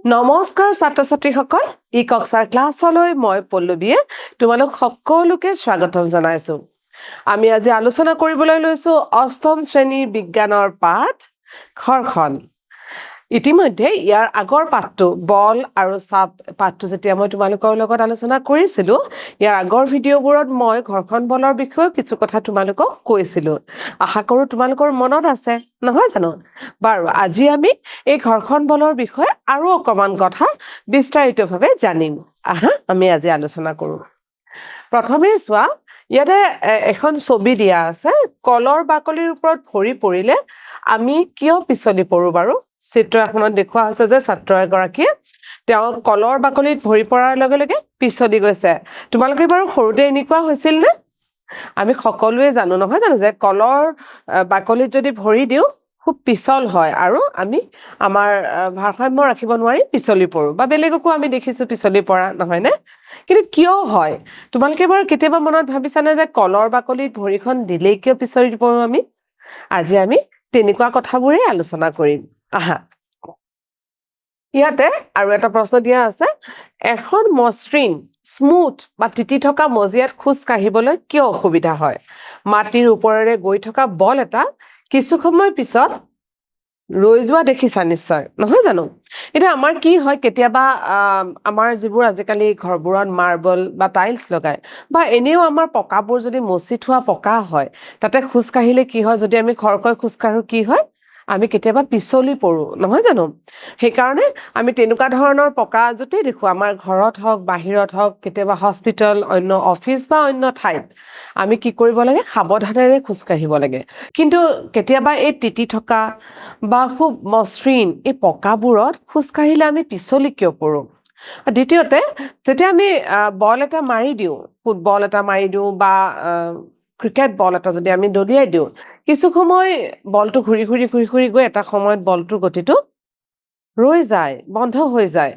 নমস্কাৰ ছাত্ৰ ছাত্ৰীসকল ই কক্সাৰ ক্লাছলৈ মই পল্লৱীয়ে তোমালোক সকলোকে স্বাগতম জনাইছো আমি আজি আলোচনা কৰিবলৈ লৈছো অষ্টম শ্ৰেণীৰ বিজ্ঞানৰ পাঠ ঘৰখন ইতিমধ্যে ইয়াৰ আগৰ পাঠটো বল আৰু চাপ পাঠটো যেতিয়া মই তোমালোকৰ লগত আলোচনা কৰিছিলো ইয়াৰ আগৰ ভিডিঅ'বোৰত মই ঘৰখন বলৰ বিষয়ে কিছু কথা তোমালোকক কৈছিলো আশা কৰো তোমালোকৰ মনত আছে নহয় জানো বাৰু আজি আমি এই ঘৰখন বলৰ বিষয়ে আৰু অকমান কথা বিস্তাৰিতভাৱে জানিম আহা আমি আজি আলোচনা কৰো প্ৰথমে চোৱা ইয়াতে এখন ছবি দিয়া আছে কলৰ বাকলিৰ ওপৰত ভৰি পৰিলে আমি কিয় পিছলি পৰো বাৰু চিত্ৰ এখনত দেখুওৱা হৈছে যে ছাত্ৰ এগৰাকীয়ে তেওঁ কলৰ বাকলিত ভৰি পৰাৰ লগে লগে পিছলি গৈছে তোমালোকে বাৰু সৰুতে এনেকুৱা হৈছিল নে আমি সকলোৱে জানো নহয় জানো যে কলৰ বাকলিত যদি ভৰি দিওঁ খুব পিছল হয় আৰু আমি আমাৰ ভাৰসাম্য ৰাখিব নোৱাৰি পিছলি পৰো বা বেলেগকো আমি দেখিছো পিছলি পৰা নহয় নে কিন্তু কিয় হয় তোমালোকে বাৰু কেতিয়াবা মনত ভাবিছানে যে কলৰ বাকলিত ভৰিখন দিলেই কিয় পিছলি পৰো আমি আজি আমি তেনেকুৱা কথাবোৰেই আলোচনা কৰিম আহা ইয়াতে আৰু এটা প্ৰশ্ন দিয়া আছে এখন মসৃণ স্মুথ বা তিতি থকা মজিয়াত খোজ কাঢ়িবলৈ কিয় অসুবিধা হয় মাটিৰ ওপৰেৰে গৈ থকা বল এটা কিছু সময় পিছত ৰৈ যোৱা দেখিছা নিশ্চয় নহয় জানো এতিয়া আমাৰ কি হয় কেতিয়াবা আমাৰ যিবোৰ আজিকালি ঘৰবোৰত মাৰ্বল বা টাইলছ লগায় বা এনেও আমাৰ পকাবোৰ যদি মচি থোৱা পকা হয় তাতে খোজ কাঢ়িলে কি হয় যদি আমি খৰকৈ খোজ কাঢ়ো কি হয় আমি কেতিয়াবা পিছলি পৰো নহয় জানো সেইকাৰণে আমি তেনেকুৱা ধৰণৰ পকা য'তেই দেখো আমাৰ ঘৰত হওক বাহিৰত হওক কেতিয়াবা হস্পিটেল অন্য অফিচ বা অন্য ঠাইত আমি কি কৰিব লাগে সাৱধানেৰে খোজ কাঢ়িব লাগে কিন্তু কেতিয়াবা এই তিতি থকা বা খুব মসৃণ এই পকাবোৰত খোজ কাঢ়িলে আমি পিছলি কিয় পৰো দ্বিতীয়তে যেতিয়া আমি বল এটা মাৰি দিওঁ ফুটবল এটা মাৰি দিওঁ বা ক্ৰিকেট বল এটা যদি আমি দলিয়াই দিওঁ কিছু সময় বলটো ঘূৰি ঘূৰি গৈ এটা সময়ত বলটোৰ গতিটো ৰৈ যায় বন্ধ হৈ যায়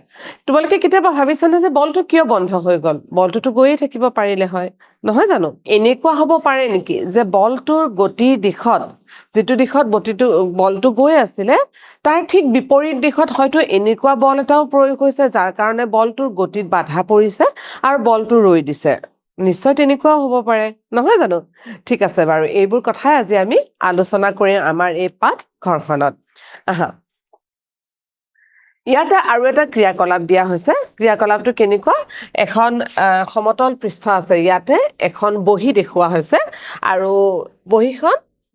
তোমালোকে কেতিয়াবা ভাবিছানে যে বলটো কিয় বন্ধ হৈ গ'ল বলটোতো গৈয়ে থাকিব পাৰিলে হয় নহয় জানো এনেকুৱা হ'ব পাৰে নেকি যে বলটোৰ গতিৰ দিশত যিটো দিশত বলটো গৈ আছিলে তাৰ ঠিক বিপৰীত দিশত হয়তো এনেকুৱা বল এটাও প্ৰয়োগ হৈছে যাৰ কাৰণে বলটোৰ গতিত বাধা পৰিছে আৰু বলটো ৰৈ দিছে নিশ্চয় তেনেকুৱাও হ'ব পাৰে নহয় জানো ঠিক আছে বাৰু এইবোৰ কথাই আজি আমি আলোচনা কৰিম আমাৰ এই পাঠ ঘৰখনত আহা ইয়াতে আৰু এটা ক্ৰিয়াকলাপ দিয়া হৈছে ক্ৰিয়াকলাপটো কেনেকুৱা এখন সমতল পৃষ্ঠ আছে ইয়াতে এখন বহি দেখুওৱা হৈছে আৰু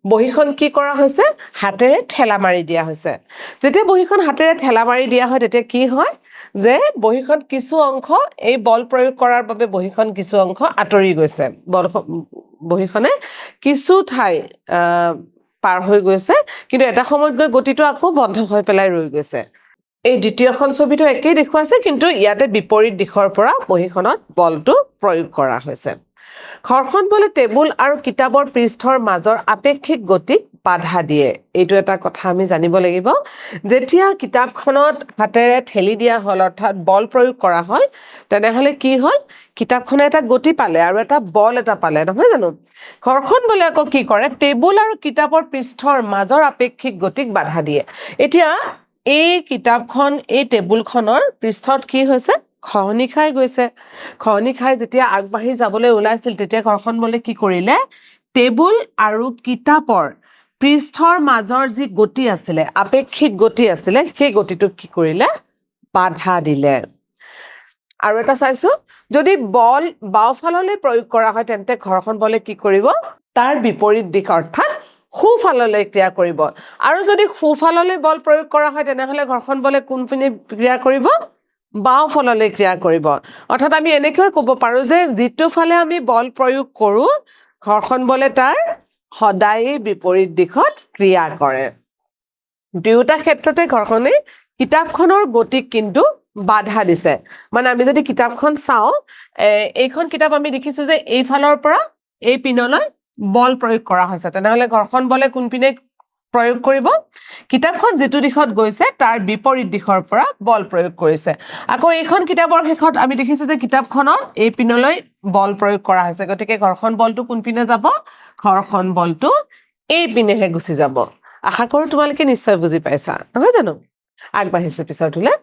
বহিখন কি কৰা হৈছে হাতেৰে ঠেলা মাৰি দিয়া হৈছে যেতিয়া বহিখন হাতেৰে ঠেলা মাৰি দিয়া হয় তেতিয়া কি হয় যে বহিখন কিছু অংশ এই বল প্ৰয়োগ কৰাৰ বাবে বহিখন কিছু অংশ আঁতৰি গৈছে বহিখনে কিছু ঠাই পাৰ হৈ গৈছে কিন্তু এটা সময়ত গৈ গতিটো আকৌ বন্ধ হৈ পেলাই ৰৈ গৈছে এই দ্বিতীয়খন ছবিটো একেই দেখুৱাইছে কিন্তু ইয়াতে বিপৰীত দিশৰ পৰা বহিখনত বলটো প্ৰয়োগ কৰা হৈছে ঘৰখন বলে টেবুল আৰু কিতাপৰ পৃষ্ঠৰ মাজৰ আপেক্ষিক গতিক বাধা দিয়ে এইটো এটা কথা আমি জানিব লাগিব যেতিয়া কিতাপখনত হাতেৰে ঠেলি দিয়া হ'ল অৰ্থাৎ বল প্ৰয়োগ কৰা হ'ল তেনেহলে কি হ'ল কিতাপখনে এটা গতি পালে আৰু এটা বল এটা পালে নহয় জানো ঘৰখন বলে আকৌ কি কৰে টেবুল আৰু কিতাপৰ পৃষ্ঠৰ মাজৰ আপেক্ষিক গতিক বাধা দিয়ে এতিয়া এই কিতাপখন এই টেবুলখনৰ পৃষ্ঠত কি হৈছে খহনি খাই গৈছে খহনি খাই যেতিয়া আগবাঢ়ি যাবলৈ ওলাইছিল তেতিয়া ঘৰখন বলে কি কৰিলে টেবুল আৰু কিতাপৰ পৃষ্ঠৰ মাজৰ যি গতি আছিলে আপেক্ষিক গতি আছিলে সেই গতিটোক কি কৰিলে বাধা দিলে আৰু এটা চাইছো যদি বল বাওঁফাললৈ প্ৰয়োগ কৰা হয় তেন্তে ঘৰখন বলে কি কৰিব তাৰ বিপৰীত দিশ অৰ্থাৎ সোঁফাললৈ ক্ৰিয়া কৰিব আৰু যদি সোঁফাললৈ বল প্ৰয়োগ কৰা হয় তেনেহলে ঘৰখন বলে কোনপিনে ক্ৰিয়া কৰিব বাওঁফাললৈ ক্ৰিয়া কৰিব অৰ্থাৎ আমি এনেকৈ ক'ব পাৰো যে যিটো ফালে আমি বল প্ৰয়োগ কৰো ঘৰখন বলে তাৰ সদায় বিপৰীত দিশত ক্ৰিয়া কৰে দুয়োটা ক্ষেত্ৰতে ঘৰখনে কিতাপখনৰ গতিক কিন্তু বাধা দিছে মানে আমি যদি কিতাপখন চাওঁ এইখন কিতাপ আমি দেখিছো যে এইফালৰ পৰা এই পিনলৈ বল প্ৰয়োগ কৰা হৈছে তেনেহলে ঘৰখন বলে কোনপিনে প্ৰয়োগ কৰিব কিতাপখন যিটো দিশত গৈছে তাৰ বিপৰীত দিশৰ পৰা বল প্ৰয়োগ কৰিছে আকৌ এইখন কিতাপৰ শেষত আমি দেখিছো যে কিতাপখনত এই পিনলৈ বল প্ৰয়োগ কৰা হৈছে গতিকে ঘৰখন বলটো কোনপিনে যাব ঘৰখন বলটো এই পিনেহে গুচি যাব আশা কৰো তোমালোকে নিশ্চয় বুজি পাইছা নহয় জানো আগবাঢ়িছো পিছৰটোলে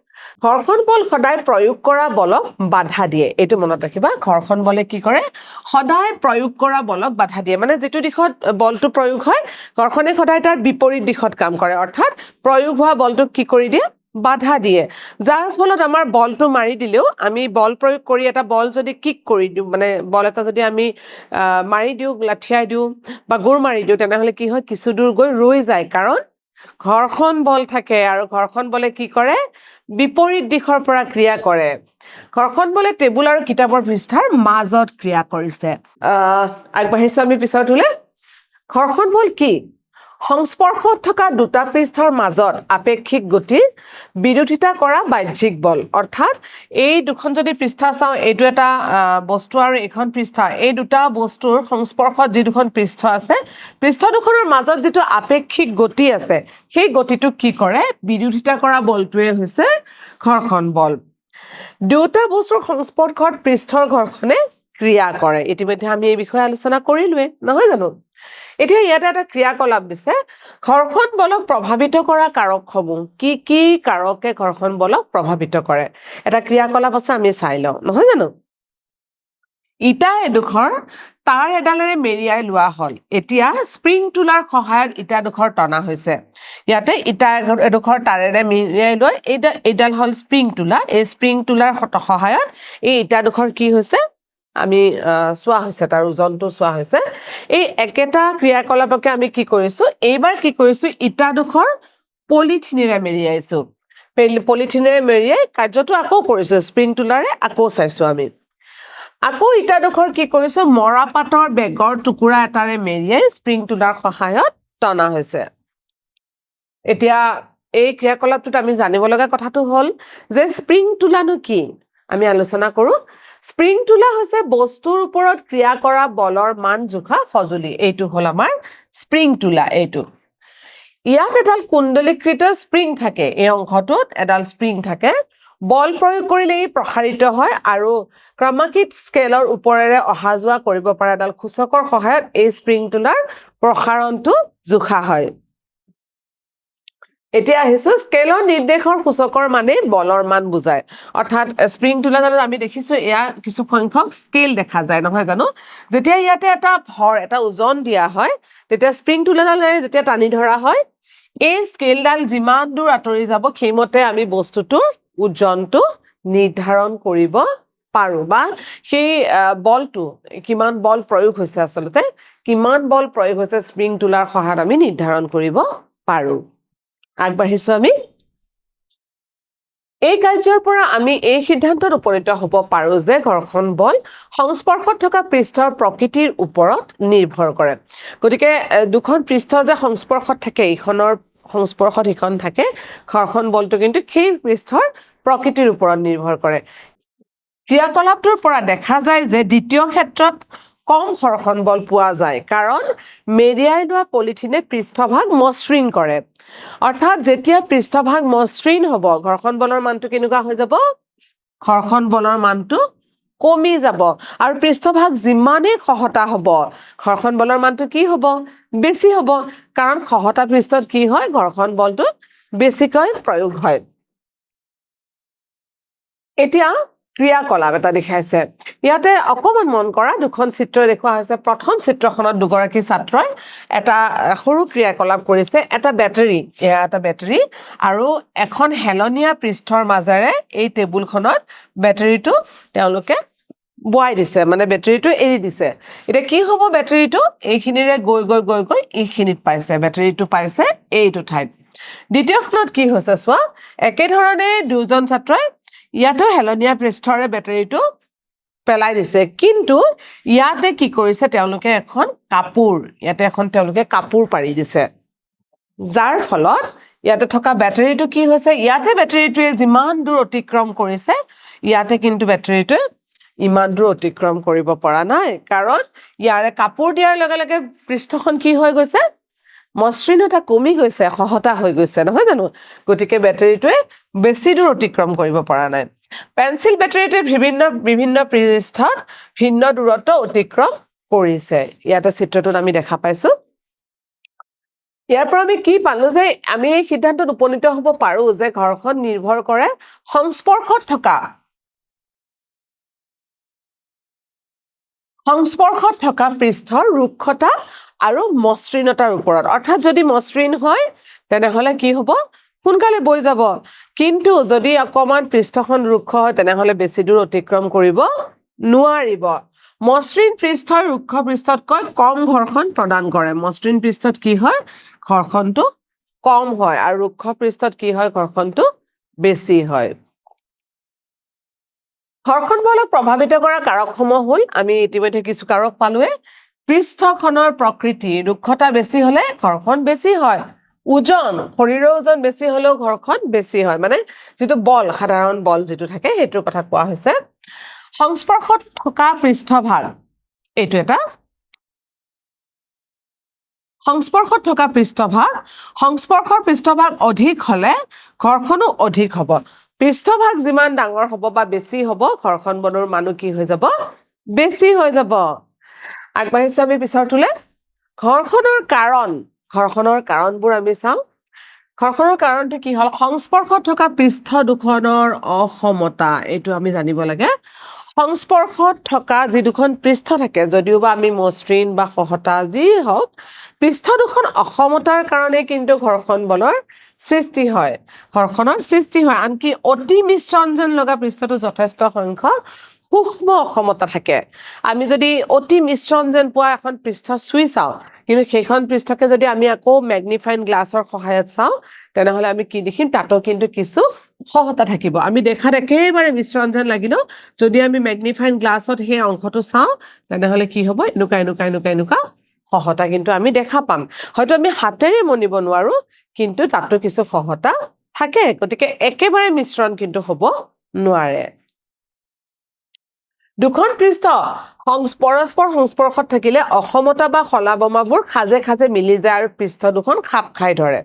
ঘৰ্ষণ বল সদায় প্ৰয়োগ কৰা বলক বাধা দিয়ে এইটো মনত ৰাখিবা ঘৰ্ষণ বলে কি কৰে সদায় প্ৰয়োগ কৰা বলক বাধা দিয়ে মানে যেটো দিশত বলটো প্ৰয়োগ হয় ঘৰ্ষণে সদায় তাৰ বিপৰীত দিশত কাম কৰে অৰ্থাৎ প্ৰয়োগ হোৱা বলটোক কি কৰি দিয়ে বাধা দিয়ে যাৰ ফলত আমাৰ বলটো মাৰি দিলেও আমি বল প্ৰয়োগ কৰি এটা বল যদি কিক কৰি দিও মানে বল এটা যদি আমি মাৰি দিও লাঠিয়াই দিও বা গোৰ মাৰি দিও তেনেহলে কি হয় কিছু দূৰ গৈ ৰৈ যায় কাৰণ ঘৰ্ষণ বল থাকে আৰু ঘৰ্ষণ বলে কি কৰে বিপৰীত দিশৰ পৰা ক্ৰিয়া কৰে ঘৰ্ষণ বলে টেবুল আৰু কিতাপৰ পৃষ্ঠাৰ মাজত ক্ৰিয়া কৰিছে আগবাঢ়িছো আমি পিছৰটোলে ঘৰ্ষণ বল কি সংস্পৰ্শত থকা দুটা পৃষ্ঠৰ মাজত আপেক্ষিক গতি বিৰোধিতা কৰা বাহ্যিক বল অৰ্থাৎ এই দুখন যদি পৃষ্ঠা চাও এইটো এটা বস্তু আৰু এখন পৃষ্ঠা এই দুটা বস্তুৰ সংস্পৰ্শত যি দুখন পৃষ্ঠ আছে পৃষ্ঠ দুখনৰ মাজত যেটো আপেক্ষিক গতি আছে সেই গতিটো কি কৰে বিৰোধিতা কৰা বলটোৱে হৈছে ঘৰ্ষণ বল দুটা বস্তুৰ সংস্পৰ্শত পৃষ্ঠৰ ঘৰ্ষণে ক্ৰিয়া কৰে ইতিমধ্যে আমি এই বিষয়ে আলোচনা কৰিলোৱে নহয় জানো এতিয়া ইয়াতে এটা ক্ৰিয়াকলাপ দিছে ঘৰ্ষণ বলক প্ৰভাৱিত কৰা কাৰকসমূহ কি কি কাৰকে ঘৰ্ষণ বলক প্ৰভাৱিত কৰে এটা ক্ৰিয়াকলাপ আছে আমি চাই লওঁ নহয় জানো ইটা এডোখৰ তাৰ এডালেৰে মেৰিয়াই লোৱা হল এতিয়া স্প্ৰিং টুলাৰ সহায়ত ইটা দুখৰ টনা হৈছে ইয়াতে ইটা এডোখৰ তাৰেৰে মেৰিয়াই লৈ এইডাল হল স্প্ৰিং টুলা এই স্প্ৰিং টুলাৰ সহায়ত এই ইটা দুখৰ কি হৈছে আমি সোয়া হৈছে তাৰ ওজনটো সোয়া হৈছে এই একেটা ক্ৰিয়াকলাপকে আমি কি কৰিছো এইবাৰ কি কৰিছো ইটা দুখৰ পলিথিনেৰে মেৰিয়াইছো পলিথিনেৰে মেৰিয়াই কাৰ্যটো আকৌ কৰিছো স্প্ৰিং টুলাৰে আকৌ চাইছো আমি আকৌ ইটা দুখৰ কি কৰিছো মৰাপাতৰ বেগৰ টুকুৰা এটাৰে মেৰিয়াই স্প্ৰিং টুলাৰ সহায়ত টনা হৈছে এতিয়া এই ক্ৰিয়াকলাপটোত আমি জানিব লগা কথাটো হল যে স্প্ৰিং টুলানো কি আমি আলোচনা কৰো স্প্ৰিং টুলা হৈছে বস্তুৰ ওপৰত ক্ৰিয়া কৰা বলৰ মান জোখা সজুলি এইটো হল আমাৰ স্প্ৰিং টুলা এইটো ইয়াত এডাল কুণ্ডলীকৃত স্প্ৰিং থাকে এই অংশটোত এডাল স্প্ৰিং থাকে বল প্ৰয়োগ কৰিলে ই প্ৰসাৰিত হয় আৰু ক্ৰমাঙ্কিত স্কেলৰ ওপৰেৰে অহা যোৱা কৰিব পৰা এডাল সূচকৰ সহায়ত এই স্প্ৰিং টুলাৰ প্ৰসাৰণটো জোখা হয় এতিয়া আহিছো স্কেলৰ নিৰ্দেশৰ সূচকৰ মানে বলৰ মান বুজায় অৰ্থাৎ স্প্ৰিং টুলাৰত আমি দেখিছো এয়া কিছু সংখ্যক স্কেল দেখা যায় নহয় জানো যেতিয়া ইয়াতে এটা ভৰ এটা ওজন দিয়া হয় তেতিয়া স্প্ৰিং টুলাৰে যেতিয়া টানি ধৰা হয় এই স্কেলডাল যিমান দূৰ আঁতৰি যাব সেইমতে আমি বস্তুটো ওজনটো নিৰ্ধাৰণ কৰিব পাৰো বা সেই বলটো কিমান বল প্ৰয়োগ হৈছে আসলতে কিমান বল প্ৰয়োগ হৈছে স্প্ৰিং টুলাৰ সহায়ত আমি নিৰ্ধাৰণ কৰিব পাৰো আগবাঢ়িছো আমি এই কাৰ্যৰ পৰা আমি এই সিদ্ধান্তত উপনীত হ'ব পাৰো যে ঘৰ্ষণ বল সংস্পৰ্শত থকা পৃষ্ঠৰ প্ৰকৃতিৰ ওপৰত নিৰ্ভৰ কৰে গতিকে দুখন পৃষ্ঠ যে সংস্পৰ্শত থাকে ইখনৰ সংস্পৰ্শত ইখন থাকে ঘৰ্ষণ বলটো কিন্তু সেই পৃষ্ঠৰ প্ৰকৃতিৰ ওপৰত নিৰ্ভৰ কৰে ক্ৰিয়াকলাপটোৰ পৰা দেখা যায় যে দ্বিতীয় ক্ষেত্ৰত কম ঘৰ্ষণ বল পোৱা যায় কাৰণ মেৰিয়াই লোৱা পলিথিনে পৃষ্ঠভাগ মসৃণ কৰে অৰ্থাৎ যেতিয়া পৃষ্ঠভাগ মসৃণ হ'ব ঘৰ্ষণ বলৰ মানটো কেনেকুৱা হৈ যাব ঘৰ্ষণ বলৰ মানটো কমি যাব আৰু পৃষ্ঠভাগ যিমানে খহটা হ'ব ঘৰ্ষণ বলৰ মানটো কি হ'ব বেছি হ'ব কাৰণ খহটা পৃষ্ঠত কি হয় ঘৰ্ষণ বলটো বেছিকৈ প্ৰয়োগ হয় এতিয়া ক্ৰিয়াকলাপ এটা দেখাইছে ইয়াতে অকমান মন কৰা দুখন চিত্ৰ দেখুৱা হৈছে প্ৰথম চিত্ৰখনত দুগৰাকী ছাত্ৰই এটা সৰু ক্ৰিয়াকলাপ কৰিছে এটা বেটাৰী আৰু এখন হেলনীয়া পৃষ্ঠৰ মাজেৰে এই টেবুলখনত বেটাৰীটো তেওঁলোকে বুৱাই দিছে মানে বেটাৰীটো এৰি দিছে এটা কি হ'ব বেটাৰীটো এইখিনিৰে গৈ এইখিনিত পাইছে বেটাৰীটো পাইছে এইটো ঠাইত দ্বিতীয়খনত কি হৈছে চোৱা একে ধৰণে দুজন ছাত্ৰই ইয়াতো হেলনীয়া পৃষ্ঠৰে বেটাৰীটো পেলাই দিছে কিন্তু ইয়াতে কি কৰিছে তেওঁলোকে এখন কাপোৰ পাৰি দিছে যাৰ ফলত ইয়াতে থকা বেটাৰীটো কি হৈছে ইয়াতে বেটাৰীটোৱে যিমান দূৰ অতিক্ৰম কৰিছে ইয়াতে কিন্তু বেটাৰীটোৱে ইমান দূৰ অতিক্ৰম কৰিব পৰা নাই কাৰণ ইয়াৰে কাপোৰ দিয়াৰ লগে লগে পৃষ্ঠখন কি হৈ গৈছে মসৃণতা কমি গৈছে খহটা হৈ গৈছে নহয় জানো গতিকে বেটাৰীটোৱে বেছি দূৰ অতিক্ৰম কৰিব পৰা নাই পেন্সিল বেটাৰীটোৱে বিভিন্ন পৃষ্ঠত ভিন্ন দূৰত্ব অতিক্ৰম কৰিছে ইয়াতে চিত্ৰটোত আমি দেখা পাইছো ইয়াৰ পৰা আমি কি পালো যে আমি এই সিদ্ধান্তত উপনীত হ'ব পাৰো যে ঘৰখন নিৰ্ভৰ কৰে সংস্পৰ্শত থকা পৃষ্ঠৰ ৰুক্ষতা আৰু মসৃণতাৰ ওপৰত অৰ্থাৎ যদি মসৃণ হয় তেনেহলে কি হ'ব সোনকালে বৈ যাব কিন্তু যদি অকমান পৃষ্ঠখন ৰুক্ষ হয় তেনেহলে বেছি দূৰ অতিক্ৰম কৰিব নোৱাৰিব মসৃণ পৃষ্ঠৰ ৰুক্ষ পৃষ্ঠতকৈ কম ঘৰ্ষণ প্ৰদান কৰে মসৃণ পৃষ্ঠত কি হয় ঘৰ্ষণটো কম হয় আৰু ৰুক্ষ পৃষ্ঠত কি হয় ঘৰ্ষণটো বেছি হয় ঘৰ্ষণ বলক প্ৰভাৱিত কৰা কাৰকসমূহ হ'ল আমি ইতিমধ্যে কিছু কাৰক পালোৱে পৃষ্ঠখনৰ প্ৰকৃতি ৰুক্ষতা বেছি হলে ঘৰ্ষণ বেছি হয় ওজন শৰীৰৰ ওজন বেছি হলেও ঘৰ্ষণ বেছি হয় মানে যেটো বল সাধাৰণ বল যেটো থাকে হেতুৰ কথা কোৱা হৈছে সংস্পৰ্শত থকা পৃষ্ঠভাগ এইটো এটা সংস্পৰ্শত থকা সংস্পৰ্শৰ পৃষ্ঠভাগ অধিক হলে ঘৰ্ষণো অধিক হ'ব পৃষ্ঠভাগ যিমান ডাঙৰ হ'ব বা বেছি হ'ব ঘৰ্ষণ বলৰ মানো কি হৈ যাব বেছি হৈ যাব আগবাঢ়িছো আমি পিছৰটোলে ঘৰ্ষণৰ কাৰণবোৰ আমি চাওঁ ঘৰ্ষণৰ কাৰণটো কি হ'ল সংস্পৰ্শত থকা পৃষ্ঠ দুখনৰ অসমতা এইটো আমি জানিব লাগে সংস্পৰ্শত থকা যি দুখন পৃষ্ঠ থাকে যদিও বা আমি মসৃণ বা সহতা যি হওক পৃষ্ঠ দুখন অসমতাৰ কাৰণে কিন্তু ঘৰ্ষণ বলৰ সৃষ্টি হয় ঘৰ্ষণৰ সৃষ্টি হয় আনকি অতি মিশ্ৰণ যেন লগা পৃষ্ঠটো যথেষ্ট সংখ্যক সূক্ষ্ম অসমতা থাকে আমি যদি অতি মিশ্ৰণ যেন পোৱা এখন পৃষ্ঠ চুই চাওঁ কিন্তু সেইখন পৃষ্ঠকে যদি আমি আকৌ ম্যাগনিফাইং গ্লাছৰ সহায়ত চাওঁ তেনেহলে আমি কি দেখিম তাতো কিন্তু কিছু সহতা থাকিব আমি দেখাত একেবাৰে মিশ্ৰণ যেন লাগিলো যদি আমি ম্যাগনিফাইং গ্লাছত সেই অংশটো চাওঁ তেনেহলে কি হ'ব এনেকুৱা সহতা কিন্তু আমি দেখা পাম হয়তো আমি হাতেৰে মনিব নোৱাৰো কিন্তু তাতো কিছু সহতা থাকে গতিকে একেবাৰে মিশ্ৰণ কিন্তু হ'ব নোৱাৰে দুখন পৃষ্ঠ পৰস্পৰ সংস্পৰ্শত থাকিলে অসমতা বা খলাবমাবোৰ খাজে খাজে মিলি যায় আৰু পৃষ্ঠ দুখন খাপ খাই ধৰে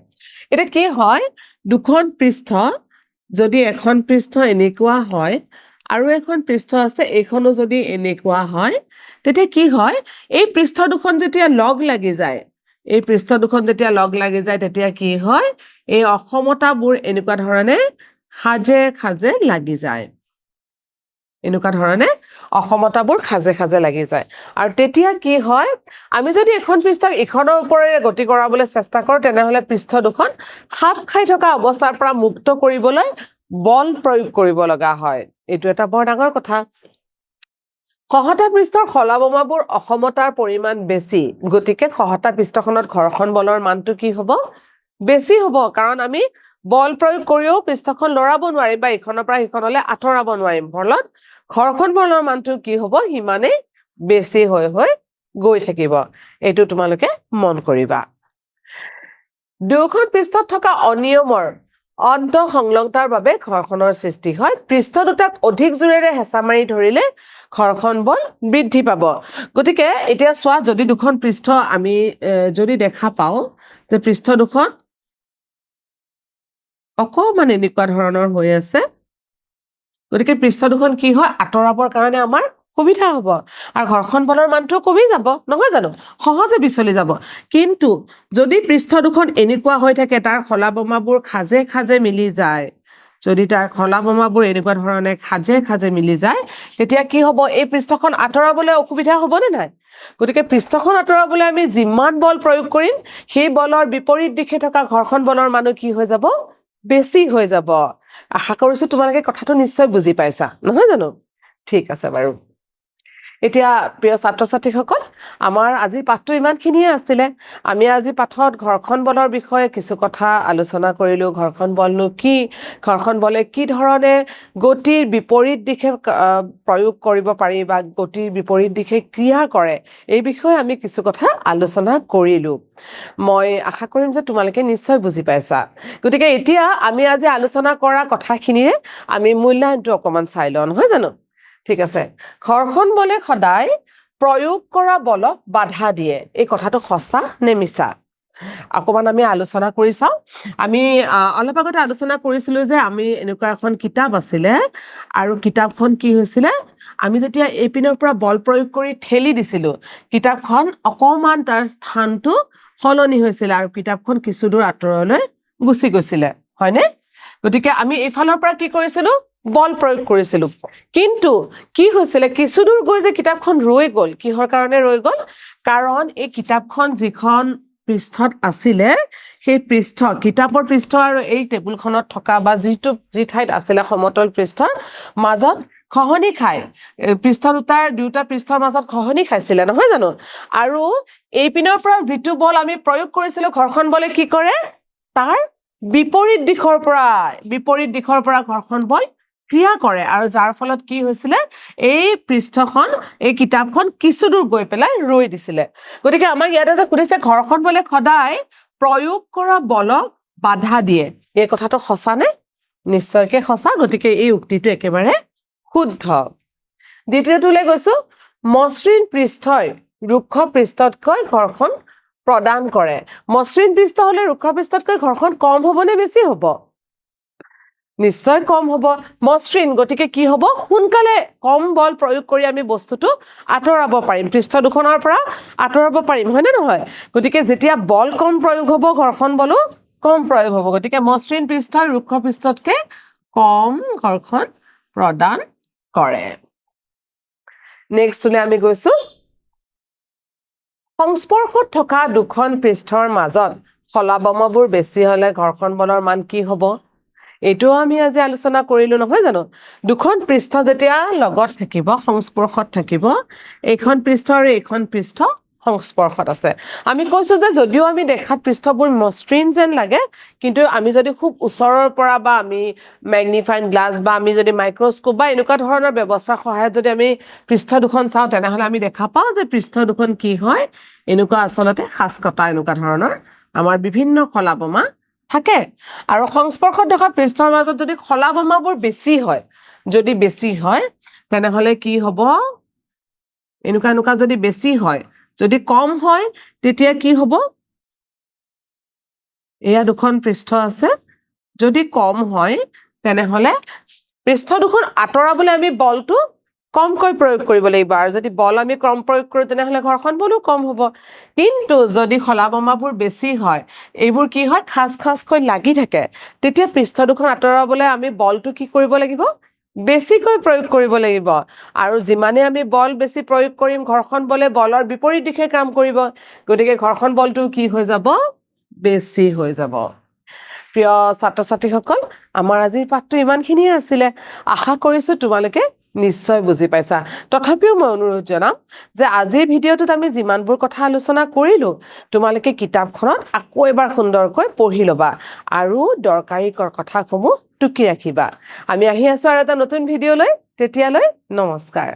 এটা কি হয় দুখন পৃষ্ঠ যদি এখন পৃষ্ঠ এনেকুৱা হয় আৰু এখন পৃষ্ঠ আছে এইখনো যদি এনেকুৱা হয় তেতিয়া কি হয় এই পৃষ্ঠ দুখন যেতিয়া লগ লাগি যায় তেতিয়া কি হয় এই অসমতাবোৰ এনেকুৱা ধৰণে খাজে খাজে লাগি যায় অসমতাবোৰ খাজে খাজে লাগি যায় আৰু তেতিয়া কি হয় আমি যদি এখন পৃষ্ঠক ইখনৰ ওপৰেৰে গতি কৰাবলৈ চেষ্টা কৰো তেনেহলে পৃষ্ঠ দুখন খাপ খাই থকা অৱস্থাৰ পৰা মুক্ত কৰিবলৈ বল প্ৰয়োগ কৰিব লগা হয় এইটো এটা বৰ ডাঙৰ কথা সহতা পৃষ্ঠৰ খলাবমাবোৰ অসমতাৰ পৰিমাণ বেছি গতিকে সহতা পৃষ্ঠখনত ঘৰ্ষণ বলৰ মানটো কি হ'ব বেছি হ'ব কাৰণ আমি বল প্ৰয়োগ কৰিও পৃষ্ঠখন লৰাব নোৱাৰিম বা ইখনৰ পৰা ইখনলৈ আঁতৰাব নোৱাৰিম ফলত ঘৰ্ষণ বলৰ মানটো কি হ'ব হিমানে বেছি হৈ গৈ থাকিব এইটো তোমালোকে মন কৰিবা দুখন পৃষ্ঠত থকা অনিয়মৰ অন্ত সংলগ্নতাৰ বাবে ঘৰ্ষণৰ সৃষ্টি হয় পৃষ্ঠ দুটাক অধিক জোৰেৰে হেঁচা মাৰি ধৰিলে ঘৰ্ষণ বল বৃদ্ধি পাব গতিকে এতিয়া চোৱা যদি দুখন পৃষ্ঠ আমি যদি দেখা পাওঁ যে পৃষ্ঠ দুখন অকমান এনেকুৱা ধৰণৰ হৈ আছে গতিকে পৃষ্ঠ দুখন কি হয় আঁতৰাবৰ কাৰণে আমাৰ সুবিধা হ'ব আৰু ঘৰ্ষণ বলৰ মানটো কমি যাব নহয় জানো সহজে বিচলি যাব কিন্তু যদি পৃষ্ঠ দুখন এনেকুৱা হৈ থাকে তাৰ খলাবমাবোৰ খাজে খাজে মিলি যায় যদি তাৰ খলাবমাবোৰ এনেকুৱা ধৰণে খাজে খাজে মিলি যায় তেতিয়া কি হ'ব এই পৃষ্ঠখন আঁতৰাবলৈ অসুবিধা হ'ব নে নাই গতিকে পৃষ্ঠখন আঁতৰাবলৈ আমি যিমান বল প্ৰয়োগ কৰিম সেই বলৰ বিপৰীত দিশে থকা ঘৰ্ষণ বলৰ মানো কি হৈ যাব বেছি হৈ যাব আশা কৰিছো তোমালোকে কথাটো নিশ্চয় বুজি পাইছা নহয় জানো ঠিক আছে বাৰু এতিয়া প্ৰিয় ছাত্ৰ ছাত্ৰীসকল আমাৰ আজি পাঠটো ইমানখিনিয়ে আছিলে আমি আজি পাঠত ঘৰ্ষণ বলৰ বিষয়ে কিছু কথা আলোচনা কৰিলো ঘৰ্ষণ বলনো কি ঘৰ্ষণ বলে কি ধৰণে গতিৰ বিপৰীত দিশে প্ৰয়োগ কৰিব পাৰি বা গতিৰ বিপৰীত দিশে ক্ৰিয়া কৰে এই বিষয়ে আমি কিছু কথা আলোচনা কৰিলো মই আশা কৰিম যে তোমালোকে নিশ্চয় বুজি পাইছা গতিকে এতিয়া আমি আজি আলোচনা কৰা কথাখিনিৰে আমি মূল্যায়নটো অকমান চাই লওঁ নহয় জানো ঠিক আছে ঘৰ্ষণ বলে সদায় প্ৰয়োগ কৰা বলক বাধা দিয়ে এই কথাটো সঁচা নে মিছা অকমান আমি আলোচনা কৰি চাওঁ আমি অলপ আগতে আলোচনা কৰিছিলো যে আমি এনেকুৱা এখন কিতাপ আছিলে আৰু কিতাপখন কি হৈছিলে আমি যেতিয়া এপিনৰ পৰা বল প্ৰয়োগ কৰি ঠেলি দিছিলো কিতাপখন অকমান তাৰ স্থানটো সলনি হৈছিলে আৰু কিতাপখন কিছু দূৰ আঁতৰলৈ গুচি গৈছিলে হয়নে গতিকে আমি এইফালৰ পৰা কি কৰিছিলো বল প্ৰয়োগ কৰিছিলো কিন্তু কি হৈছিলে কিছু দূৰ গৈ যে কিতাপখন ৰৈ গ'ল কিহৰ কাৰণে ৰৈ গ'ল কাৰণ এই কিতাপখন যিখন পৃষ্ঠত আছিলে সেই পৃষ্ঠ কিতাপৰ পৃষ্ঠ আৰু এই টেবুলখনত থকা বা যি ঠাইত আছিলে সমতল পৃষ্ঠৰ মাজত খহনি খাই পৃষ্ঠ দুটা পৃষ্ঠৰ মাজত খহনি খাইছিলে নহয় জানো আৰু এই পিনৰ পৰা যিটো বল আমি প্ৰয়োগ কৰিছিলো ঘৰ্ষণ বলে কি কৰে তাৰ বিপৰীত দিশৰ পৰা ঘৰ্ষণ বল ক্ৰিয়া কৰে আৰু যাৰ ফলত কি হৈছিলে এই পৃষ্ঠখন এই কিতাপখন কিছু দূৰ গৈ পেলাই ৰৈ দিছিলে গতিকে আমাক ইয়াতে যে সুধিছে ঘৰ্ষণ বলে সদায় প্ৰয়োগ কৰা বলক বাধা দিয়ে এই কথাটো সঁচা নে নিশ্চয়কৈ সঁচা গতিকে এই উক্তিটো একেবাৰে শুদ্ধ দ্বিতীয়টোলৈ গৈছো মসৃণ পৃষ্ঠই ৰুক্ষ পৃষ্ঠতকৈ ঘৰ্ষণ প্ৰদান কৰে মসৃণ পৃষ্ঠ হলে ৰুক্ষ পৃষ্ঠতকৈ ঘৰ্ষণ কম হ'ব নে বেছি হ'ব নিশ্চয় কম হ'ব মসৃণ গতিকে কি হ'ব সোনকালে কম বল প্ৰয়োগ কৰি আমি বস্তুটো আঁতৰাব পাৰিম পৃষ্ঠ দুখনৰ পৰা আঁতৰাব পাৰিম হয় নে নহয় গতিকে যেতিয়া বল কম প্ৰয়োগ হ'ব ঘৰ্ষণ বলো কম প্ৰয়োগ হ'ব গতিকে মসৃণ পৃষ্ঠ ৰুক্ষ পৃষ্ঠতকৈ কম ঘৰ্ষণ প্ৰদান কৰে নেক্সটলৈ আমি গৈছো সংস্পৰ্শত থকা দুখন পৃষ্ঠৰ মাজত ফলাবমবোৰ বেছি হলে ঘৰ্ষণ বলৰ মান কি হ'ব এইটো আমি আজি আলোচনা কৰিলো নহয় জানো দুখন পৃষ্ঠ যেতিয়া লগত থাকিব সংস্পৰ্শত থাকিব এইখন পৃষ্ঠ আৰু এইখন পৃষ্ঠ সংস্পৰ্শত আছে আমি কৈছো যে যদিও আমি দেখাত পৃষ্ঠবোৰ মসৃণ যেন লাগে কিন্তু আমি যদি খুব ওচৰৰ পৰা বা আমি ম্যাগনিফাইং গ্লাছ বা আমি যদি মাইক্ৰোস্কোপ বা এনেকুৱা ধৰণৰ ব্যৱস্থাৰ সহায়ত যদি আমি পৃষ্ঠ দুখন চাওঁ তেনেহলে আমি দেখা পাওঁ যে পৃষ্ঠ দুখন কি হয় এনেকুৱা আচলতে খাস কটা এনেকুৱা ধৰণৰ আমাৰ বিভিন্ন কলাবমা থাকে আৰু সংস্পৰ্শত দেখা পৃষ্ঠৰ মাজত যদি কলাবমাবোৰ যদি বেছি হয় তেনেহলে কি হ'ব এনেকুৱা যদি বেছি হয় যদি কম হয় তেতিয়া কি হ'ব এয়া দুখন পৃষ্ঠ আছে যদি কম হয় তেনেহলে পৃষ্ঠ দুখন আঁতৰাবলৈ আমি বলটো কমকৈ প্ৰয়োগ কৰিব লাগিব আৰু যদি বল আমি কম প্ৰয়োগ কৰো তেনেহলে ঘৰ্ষণ বলো কম হ'ব কিন্তু যদি খলাবমাবোৰ বেছি হয় এইবোৰ কি হয় খাসকৈ লাগি থাকে তেতিয়া পৃষ্ঠ দুখন আঁতৰাবলৈ আমি বলটো কি কৰিব লাগিব বেছিকৈ প্ৰয়োগ কৰিব লাগিব আৰু যিমানে আমি বল বেছি প্ৰয়োগ কৰিম ঘৰ্ষণ বলে বলৰ বিপৰীত দিশে কাম কৰিব গতিকে ঘৰ্ষণ বলটো কি হৈ যাব বেছি হৈ যাব প্ৰিয় ছাত্ৰ ছাত্ৰীসকল আমাৰ আজিৰ পাঠটো ইমানখিনিয়ে আছিলে আশা কৰিছো তোমালোকে নিশ্চয় বুজি পাইছা তথাপিও মই অনুৰোধ জনাম যে আজিৰ ভিডিঅ'টোত আমি যিমানবোৰ কথা আলোচনা কৰিলো তোমালোকে কিতাপখনত আকৌ এবাৰ সুন্দৰকৈ পঢ়ি ল'বা আৰু দৰকাৰী কথাসমূহ টুকি ৰাখিবা আমি আহি আছো আৰু এটা নতুন ভিডিঅ'লৈ তেতিয়ালৈ নমস্কাৰ